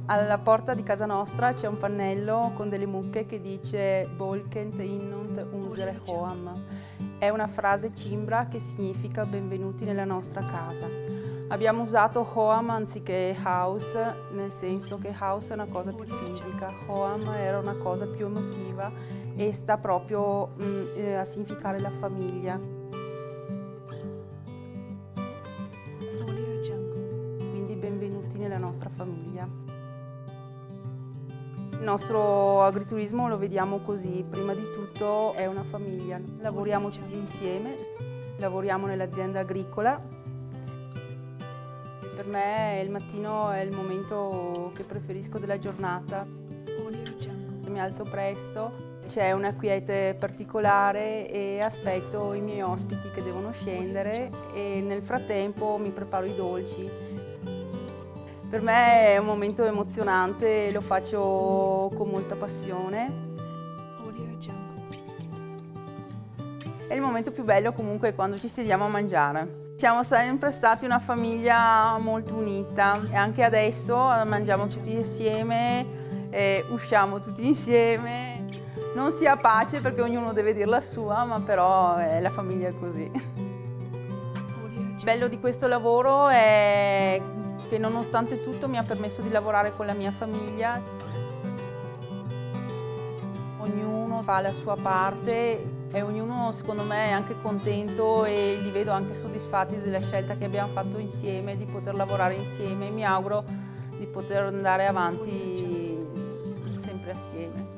Alla porta di casa nostra c'è un pannello con delle mucche che dice Volkent innont unsere Hoam. È una frase cimbra che significa benvenuti nella nostra casa. Abbiamo usato Hoam anziché House, nel senso che House è una cosa più fisica, Hoam era una cosa più emotiva e sta proprio a significare la famiglia. Quindi benvenuti nella nostra famiglia. Il nostro agriturismo lo vediamo così, prima di tutto è una famiglia. Lavoriamo tutti insieme, lavoriamo nell'azienda agricola. Per me il mattino è il momento che preferisco della giornata. Mi alzo presto, c'è una quiete particolare e aspetto i miei ospiti che devono scendere e nel frattempo mi preparo i dolci. Per me è un momento emozionante e lo faccio con molta passione. E il momento più bello comunque è quando ci sediamo a mangiare. Siamo sempre stati una famiglia molto unita e anche adesso mangiamo tutti insieme, usciamo tutti insieme. Non si ha pace perché ognuno deve dire la sua, ma però la famiglia è così. Il bello di questo lavoro è che nonostante tutto mi ha permesso di lavorare con la mia famiglia. Ognuno fa la sua parte e ognuno secondo me è anche contento e li vedo anche soddisfatti della scelta che abbiamo fatto insieme, di poter lavorare insieme e mi auguro di poter andare avanti sempre assieme.